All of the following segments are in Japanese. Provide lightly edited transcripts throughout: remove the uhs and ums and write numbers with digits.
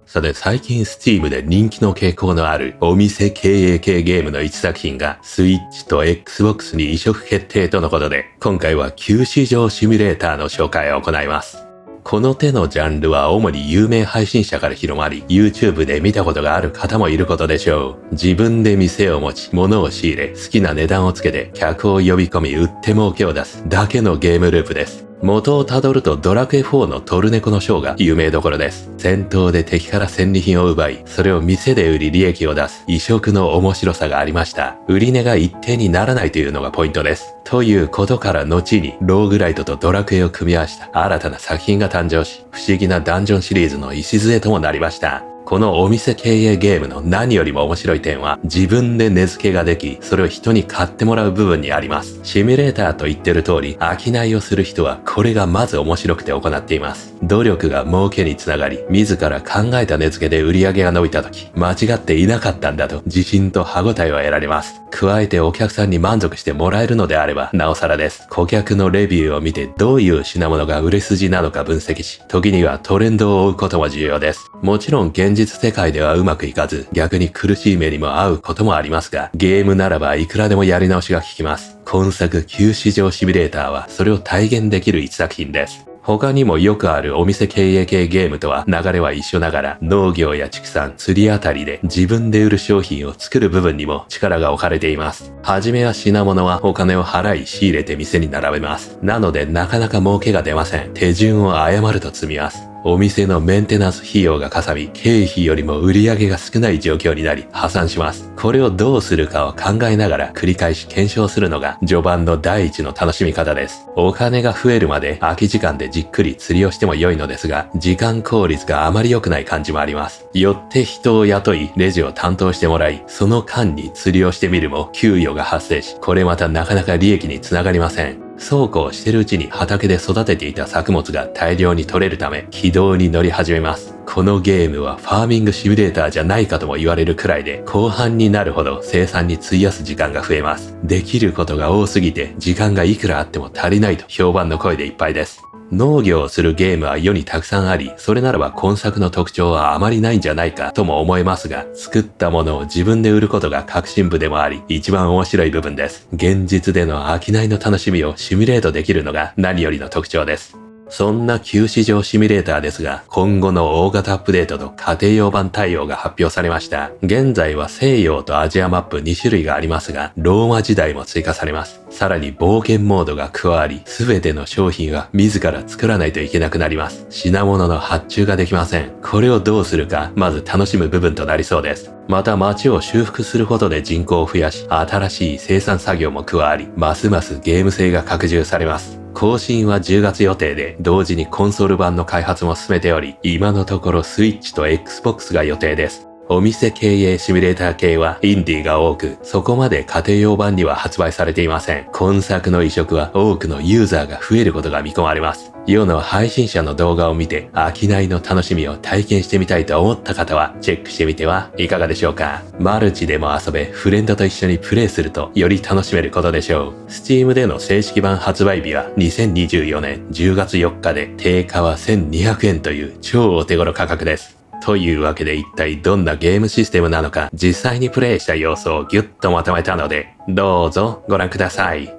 さて最近 Steam で人気の傾向のあるお店経営系ゲームの一作品が Switch と Xbox に移植決定とのことで、今回は旧市場シミュレーターの紹介を行います。この手のジャンルは主に有名配信者から広まり、YouTube で見たことがある方もいることでしょう。自分で店を持ち、物を仕入れ、好きな値段をつけて、客を呼び込み、売って儲けを出すだけのゲームループです。元をたどるとドラクエ4のトルネコのショーが有名どころです。戦闘で敵から戦利品を奪い、それを店で売り利益を出す異色の面白さがありました。売り値が一定にならないというのがポイントです。ということから後にローグライトとドラクエを組み合わせた新たな作品が誕生し、不思議なダンジョンシリーズの礎ともなりました。このお店経営ゲームの何よりも面白い点は、自分で値付けができ、それを人に買ってもらう部分にあります。シミュレーターと言ってる通り、商いをする人はこれがまず面白くて行っています。努力が儲けにつながり、自ら考えた値付けで売り上げが伸びた時、間違っていなかったんだと自信と歯応えを得られます。加えてお客さんに満足してもらえるのであれば、なおさらです。顧客のレビューを見てどういう品物が売れ筋なのか分析し、時にはトレンドを追うことも重要です。もちろん現実世界ではうまくいかず、逆に苦しい目にも遭うこともありますが、ゲームならばいくらでもやり直しが効きます。今作旧市場シミュレーターはそれを体現できる一作品です。他にもよくあるお店経営系ゲームとは流れは一緒ながら、農業や畜産、釣りあたりで自分で売る商品を作る部分にも力が置かれています。はじめは品物はお金を払い仕入れて店に並べます。なのでなかなか儲けが出ません。手順を誤ると積みます。お店のメンテナンス費用がかさみ、経費よりも売り上げが少ない状況になり破産します。これをどうするかを考えながら繰り返し検証するのが序盤の第一の楽しみ方です。お金が増えるまで空き時間でじっくり釣りをしても良いのですが、時間効率があまり良くない感じもあります。よって人を雇い、レジを担当してもらい、その間に釣りをしてみるも給与が発生し、これまたなかなか利益につながりません。そうこうしてるうちに畑で育てていた作物が大量に取れるため軌道に乗り始めます。このゲームはファーミングシミュレーターじゃないかとも言われるくらいで、後半になるほど生産に費やす時間が増えます。できることが多すぎて時間がいくらあっても足りないと評判の声でいっぱいです。農業をするゲームは世にたくさんあり、それならば今作の特徴はあまりないんじゃないかとも思えますが、作ったものを自分で売ることが革新部でもあり、一番面白い部分です。現実での商いの楽しみをシミュレートできるのが何よりの特徴です。そんな旧市場シミュレーターですが、今後の大型アップデートと家庭用版対応が発表されました。現在は西洋とアジアマップ2種類がありますが、ローマ時代も追加されます。さらに冒険モードが加わり、すべての商品は自ら作らないといけなくなります。品物の発注ができません。これをどうするか、まず楽しむ部分となりそうです。また街を修復することで人口を増やし、新しい生産作業も加わり、ますますゲーム性が拡充されます。更新は10月予定で、同時にコンソール版の開発も進めており、今のところスイッチと Xbox が予定です。お店経営シミュレーター系はインディーが多く、そこまで家庭用版には発売されていません。今作の移植は多くのユーザーが増えることが見込まれます。世の配信者の動画を見て、商いの楽しみを体験してみたいと思った方は、チェックしてみてはいかがでしょうか。マルチでも遊べ、フレンドと一緒にプレイすると、より楽しめることでしょう。Steam での正式版発売日は2024年10月4日で、定価は1200円という超お手頃価格です。というわけで一体どんなゲームシステムなのか実際にプレイした様子をギュッとまとめたので、どうぞご覧ください。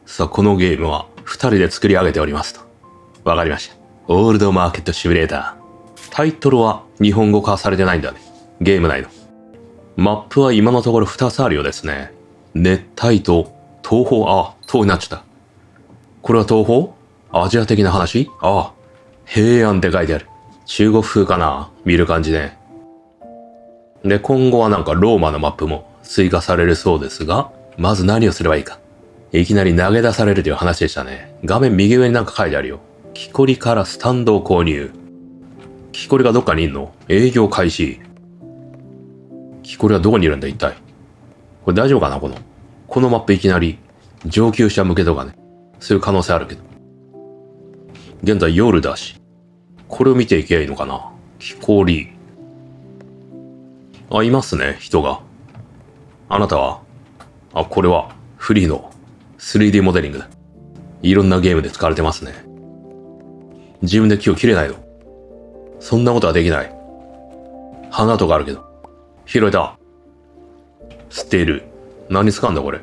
さあ、このゲームは2人で作り上げておりますと。わかりました。オールドマーケットシミュレーター。タイトルは日本語化されてないんだね。ゲーム内の。マップは今のところ2つあるようですね。熱帯と東方、東になっちゃった。これは東方？アジア的な話？平安って書いてある。中国風かな？見る感じね。で、今後はなんかローマのマップも追加されるそうですが、まず何をすればいいか。いきなり投げ出されるという話でしたね。画面右上になんか書いてあるよ。木こりからスタンドを購入。木こりがどっかにいんの？営業開始。木こりはどこにいるんだ一体。これ大丈夫かなこのマップいきなり上級者向けとかね。そういう可能性あるけど。現在夜だし。これを見ていけばいいのかな。木こり。いますね、人が。あなたは？これはフリーの 3D モデリングだ。いろんなゲームで使われてますね。自分で木を切れないの？そんなことはできない。花とかあるけど。拾えた。捨てる。何使うんだこれ。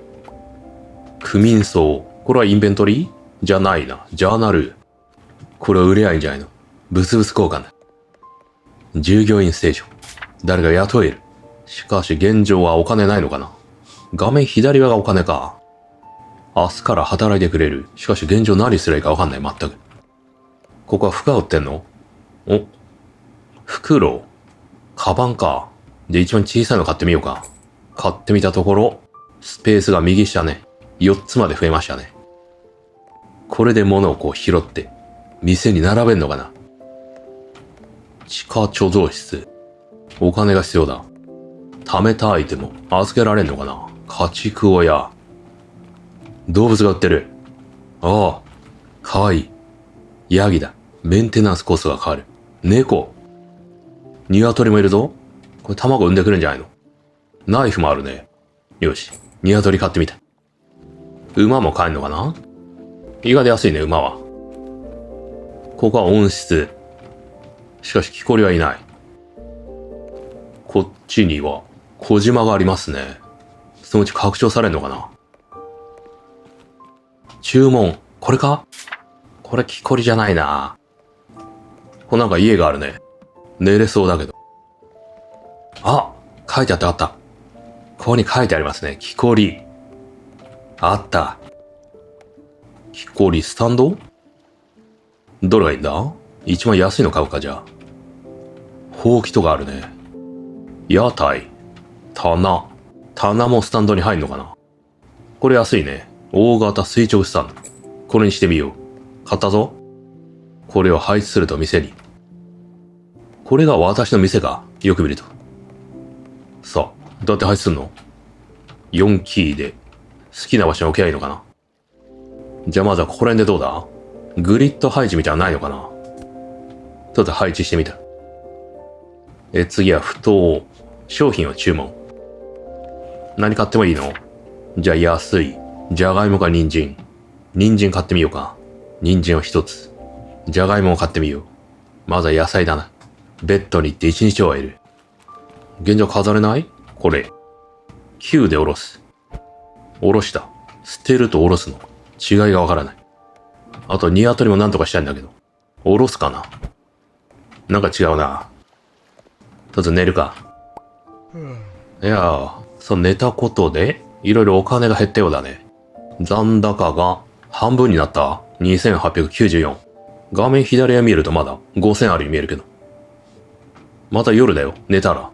クミンソウ。これはインベントリーじゃないな。ジャーナル。これは売ればいいんじゃないの？物々交換だ。従業員ステーション。誰か雇える。しかし現状はお金ないのかな？画面左側がお金か。明日から働いてくれる。しかし現状何すればいいかわかんない、全く。ここは服が売ってんの？お、袋。カバンか。で、一番小さいの買ってみようか。買ってみたところ、スペースが右下ね。4つまで増えましたね。これで物をこう拾って、店に並べんのかな？地下貯蔵室。お金が必要だ。貯めたアイテム、預けられんのかな？家畜小屋。動物が売ってる。ああ、かわいい。ヤギだ。メンテナンスコストがかかる。猫。鶏もいるぞ。これ卵産んでくれんじゃないの？ナイフもあるね。よし。鶏買ってみた。馬も買えんのかな？意外と安いね、馬は。ここは温室。しかし木こりはいない。こっちには小島がありますね。そのうち拡張されんのかな？注文。これか？これ木こりじゃないな。これなんか家があるね。寝れそうだけど。あ、書いてあった。ここに書いてありますね。木こり。あった。木こりスタンド？どれがいいんだ？一番安いの買うか、じゃあ。ほうきとかあるね。屋台。棚。棚もスタンドに入んのかな？これ安いね。大型垂直スタンド。これにしてみよう。買ったぞ。これを配置すると店に。これが私の店か。よく見ると。さあ、どうやって配置すんの？ 4 キーで好きな場所に置けばいいのかな？じゃあまずはここら辺でどうだ？グリッド配置みたいなのないのかな？ちょっと配置してみた。次は不当。商品を注文。何買ってもいいの？じゃあ安い。じゃがいもか人参。人参買ってみようか。人参を一つ。じゃがいもを買ってみよう。まずは野菜だな。ベッドに行って一日を終える。現状飾れない？これ。9で下ろす。下ろした。捨てると下ろすの。違いがわからない。あと鶏もなんとかしたいんだけど。下ろすかな？なんか違うな。とりあえず寝るか。いやー、そう寝たことで、いろいろお金が減ったようだね。残高が半分になった。2894。画面左へ見るとまだ5000あるように見えるけど。また夜だよ、寝たら。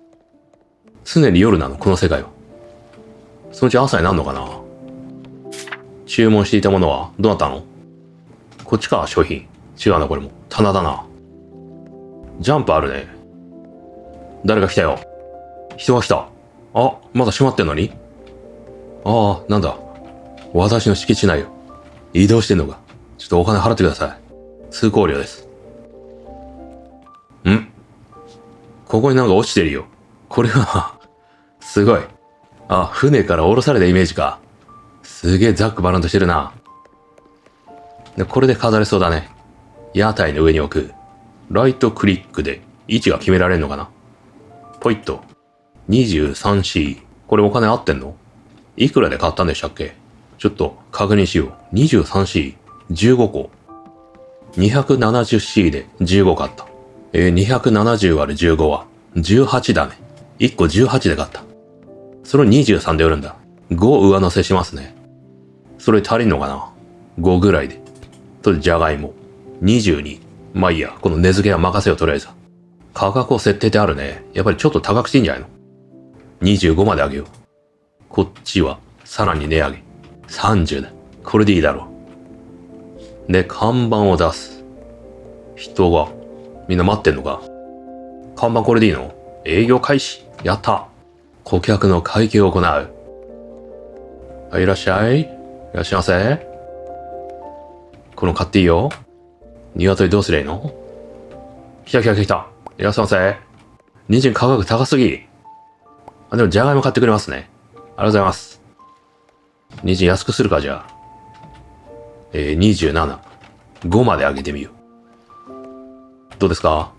常に夜なの、この世界は。そのうち朝になるのかな？注文していたものはどうなったの？こっちか、商品。違うな、これも。棚だな。ジャンプあるね。誰か来たよ。人が来た。あ、まだ閉まってんのに？ああ、なんだ。私の敷地内よ。移動してんのか。ちょっとお金払ってください。通行料です。ん？ここになんか落ちてるよ。これは、すごい。あ、船から降ろされたイメージか。すげえザックバランとしてるな。で、これで飾れそうだね。屋台の上に置く。ライトクリックで位置が決められるのかな？ポイッと。23C。これお金合ってんの？いくらで買ったんでしたっけ？ちょっと確認しよう。23C。15個。270C で15買った。270割る15は18だね。1個18で買った。それを23で売るんだ。5上乗せしますね。それ足りんのかな？ 5 ぐらいで。とじゃがいも。22。まあいいや、この値付けは任せようとりあえず。価格を設定ってあるね。やっぱりちょっと高くしていいんじゃないの？ 25 まで上げよう。こっちはさらに値上げ。30だ。これでいいだろう。で、看板を出す。人が、みんな待ってんのか？看板これでいいの？営業開始。やった。顧客の会計を行う。はい、いらっしゃい。いらっしゃいませ。この買っていいよ。鶏どうすりゃいいの？来た。いらっしゃいませ。人参価格高すぎ。あ、でもじゃがいも買ってくれますね。ありがとうございます。人参安くするか、じゃあ。27。5まで上げてみよう。どうですか？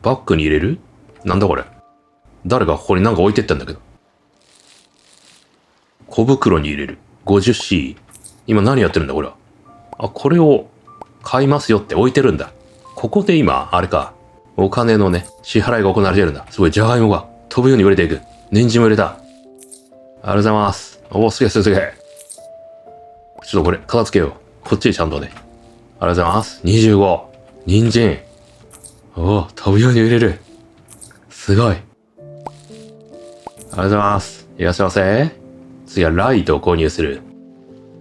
バッグに入れる？なんだこれ。誰がここになんか置いてったんだけど。小袋に入れる。50C。今何やってるんだこれは。あ、これを買いますよって置いてるんだ。ここで今、あれか。お金のね、支払いが行われてるんだ。すごい、じゃがいもが飛ぶように売れていく。人参も入れた。ありがとうございます。おー、すげえすげえ。ちょっとこれ、片付けよう。こっちでちゃんとね。ありがとうございます。25。人参。おー、飛ぶように売れる。すごい。ありがとうございます。いらっしゃいませ。次はライトを購入する。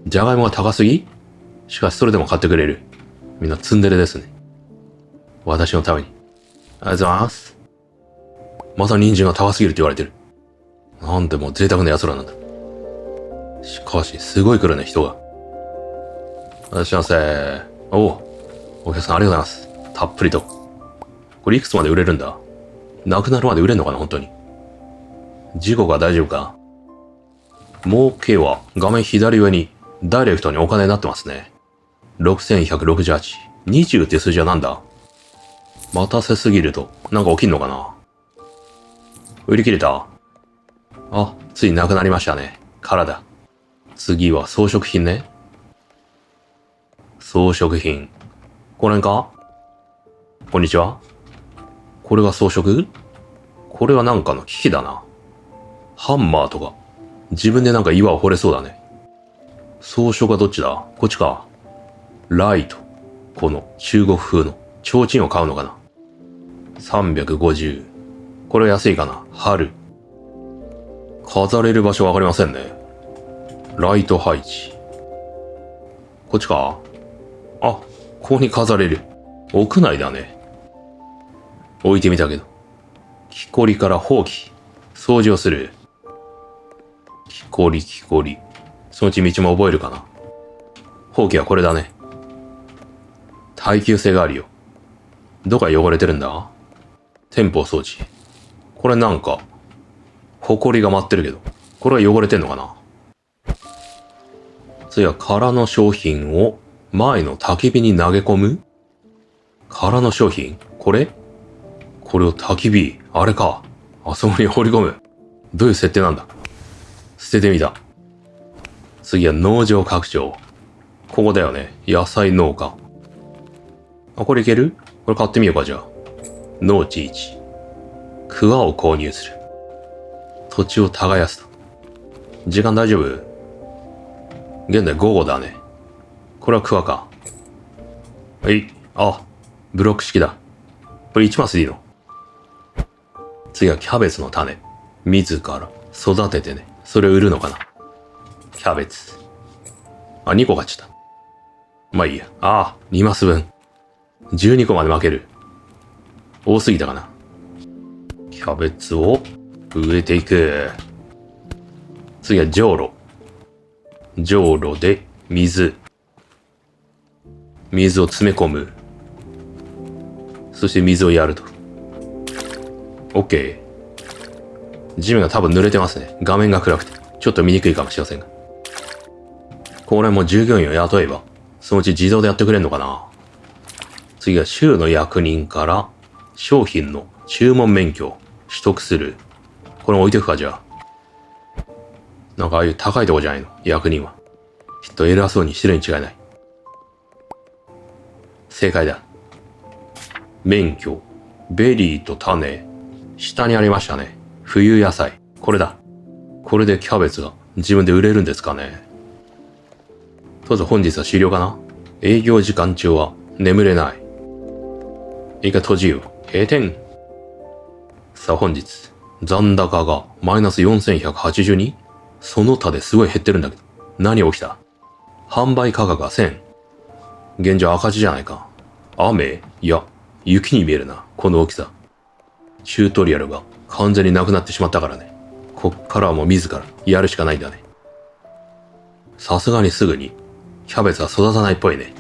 じゃがいもが高すぎ？しかしそれでも買ってくれる。みんなツンデレですね。私のために。ありがとうございます。また人参が高すぎるって言われてる。なんでも贅沢な奴らなんだ。しかし、すごい来るね、人が。いらっしゃいませ。お客さんありがとうございます。たっぷりと。これいくつまで売れるんだ？なくなるまで売れんのかな、本当に。事故が大丈夫か？儲けは画面左上にダイレクトにお金になってますね。6168。20って数字はなんだ？待たせすぎるとなんか起きんのかな？売り切れた？あ、ついなくなりましたね。からだ。次は装飾品ね。装飾品。これか？こんにちは。これが装飾？これはなんかの機器だな。ハンマーとか。自分でなんか岩を掘れそうだね。装飾はどっちだ？こっちか。ライト。この中国風の提灯を買うのかな。350。これは安いかな。春。飾れる場所わかりませんね。ライト配置。こっちか。あ、ここに飾れる。屋内だね。置いてみたけど。木こりからほうき。掃除をする。木こり。そのうち道も覚えるかな。ほうきはこれだね。耐久性があるよ。どこが汚れてるんだ？店舗掃除。これなんか、ほこりが舞ってるけど、これは汚れてんのかな？次は空の商品を前の焚き火に投げ込む？空の商品？これを焚き火、あれか。あそこに放り込む。どういう設定なんだ？捨ててみた。次は農場拡張。ここだよね。野菜農家。あ、これいける？これ買ってみようか、じゃあ。農地1。桑を購入する。土地を耕すと。時間大丈夫？現在午後だね。これは桑か。はい。あ、ブロック式だ。これ1マスでいいの？次はキャベツの種。自ら育ててね。それを売るのかな。キャベツ。あ、2個買っちゃった。まあいいや。ああ、2マス分。12個まで負ける。多すぎたかな。キャベツを植えていく。次はじょうろ。じょうろで水を詰め込む。そして水をやると。OK。地面が多分濡れてますね。画面が暗くて。ちょっと見にくいかもしれませんが。これも従業員を雇えば、そのうち自動でやってくれんのかな。次は州の役人から商品の注文免許を取得する。これ置いてくか、じゃあ。なんかああいう高いとこじゃないの、役人は。きっと偉そうにしてるに違いない。正解だ。免許、ベリーと種、下にありましたね。冬野菜。これだ。これでキャベツが自分で売れるんですかね。どうぞ本日は終了かな。営業時間中は眠れない。一回閉じよう。閉店。さあ本日、残高がマイナス4182？その他ですごい減ってるんだけど。何起きた？販売価格が1000。現状赤字じゃないか。雨？いや、雪に見えるな。この大きさ。チュートリアルが完全になくなってしまったからね。こっからはもう自らやるしかないんだね。さすがにすぐにキャベツは育たないっぽいね。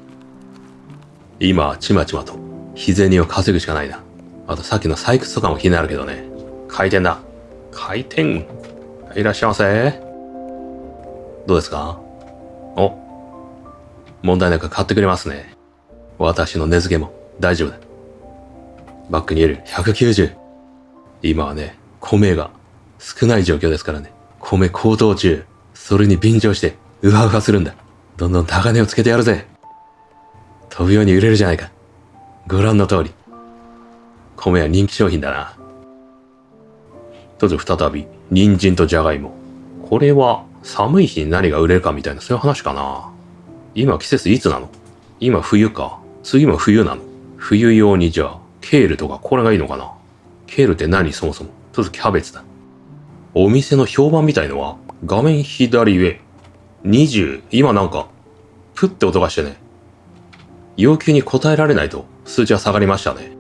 今はちまちまと日銭を稼ぐしかないな。あとさっきの採掘とかも気になるけどね。開店だ。開店。いらっしゃいませ。どうですか？お、問題なく買ってくれますね。私の値付けも大丈夫だ。バッグに入れる。190。今はね、米が少ない状況ですからね。米高騰中。それに便乗して、ウハウハするんだ。どんどん高値をつけてやるぜ。飛ぶように売れるじゃないか。ご覧の通り。米は人気商品だな。とず再び、人参とじゃがいも。これは寒い日に何が売れるかみたいなそういう話かな。今季節いつなの？今冬か。次も冬なの？冬用にじゃあ、ケールとかこれがいいのかな。ケールって何そもそも。とりあえずキャベツだ。お店の評判みたいのは、画面左上。20、今なんか、プッて音がしてね。要求に応えられないと数値は下がりましたね。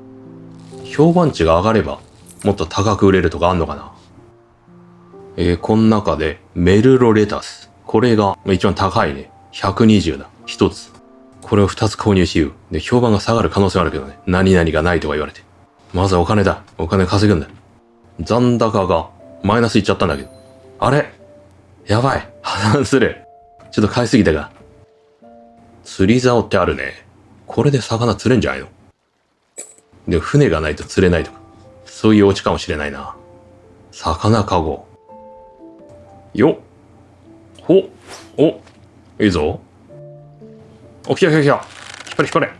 評判値が上がれば、もっと高く売れるとかあんのかな。この中で、メルロレタス。これが一番高いね。120だ。一つ。これを2つ購入しよう。で、評判が下がる可能性あるけどね。何々がないとか言われて。まずはお金だ。お金稼ぐんだ。残高がマイナスいっちゃったんだけど。あれやばい。破産する。ちょっと買いすぎたが。釣り竿ってあるね。これで魚釣れんじゃないの？でも船がないと釣れないとか。そういうオチかもしれないな。魚かご。よっ。ほ。お。いいぞ。お、来た来た来た。引っ張れ引っ張れ。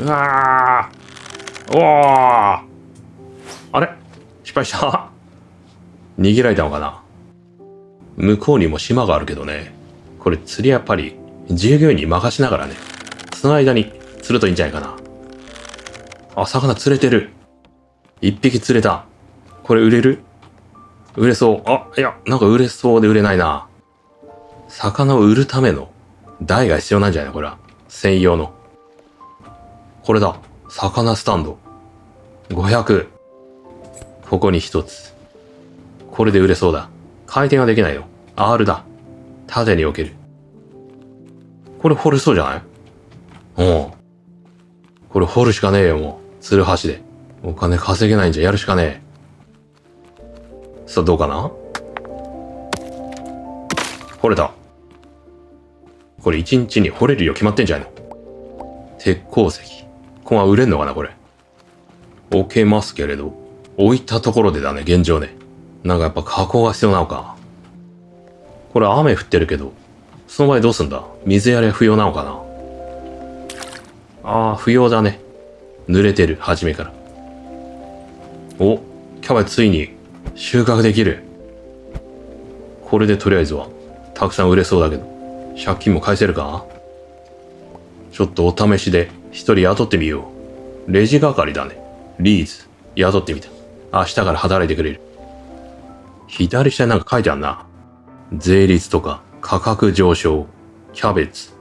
うわー。おー。あれ失敗した逃げられたのかな。向こうにも島があるけどね。これ釣りやっぱり従業員に任しながらね。その間に釣るといいんじゃないかな。あ、魚釣れてる。一匹釣れた。これ売れる？売れそう。あ、いや、なんか売れそうで売れないな。魚を売るための台が必要なんじゃないのこれは。専用の。これだ。魚スタンド。500。ここに一つ。これで売れそうだ。回転ができないの。R だ。縦に置ける。これ掘れそうじゃない？うん。これ掘るしかねえよ、もう。ツルハシで。お金稼げないんじゃやるしかねえ。さあ、どうかな？掘れた。これ1日に掘れるよ決まってんじゃないの？鉄鉱石。これは売れんのかなこれ。置けますけれど。置いたところでだね、現状ね。なんかやっぱ加工が必要なのか。これ雨降ってるけど、その場合どうすんだ？水やりは不要なのかな？ああ、不要だね。濡れてる、初めから。お、キャベツついに収穫できる。これでとりあえずは、たくさん売れそうだけど、借金も返せるか？ちょっとお試しで一人雇ってみよう。レジ係だね。リーズ、雇ってみた。明日から働いてくれる。左下になんか書いてあんな。税率とか価格上昇。キャベツ。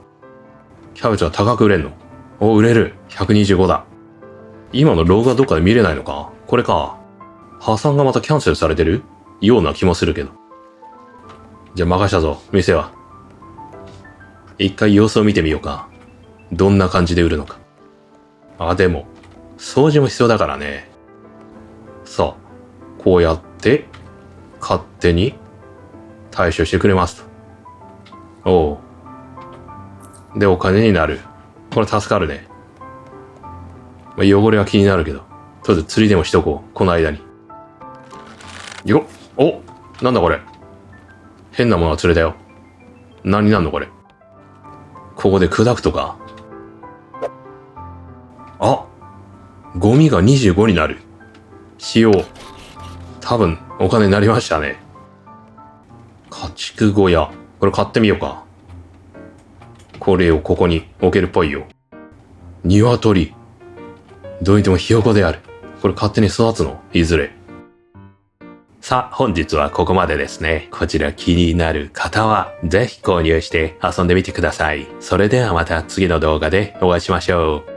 キャベツは高く売れんの？お、売れる。125だ。今のロゴがどっかで見れないのか？これか。破産がまたキャンセルされてるような気もするけど。じゃあ任したぞ、店は。一回様子を見てみようか。どんな感じで売るのか。あ、でも、掃除も必要だからね。さあ、こうやって、勝手に対処してくれますと。おう。で、お金になる。これ助かるね。まあ、汚れは気になるけど、とりあえず釣りでもしとこう。この間に。よっ。お、なんだこれ。変なものが釣れたよ。何になんのこれ。ここで砕くとか。あ、ゴミが25になる。使用。多分、お金になりましたね。家畜小屋。これ買ってみようか。これをここに置けるっぽいよ。鶏。どうにでもひよこである。これ勝手に育つの？いずれ。さあ、本日はここまでですね。こちら気になる方は、ぜひ購入して遊んでみてください。それではまた次の動画でお会いしましょう。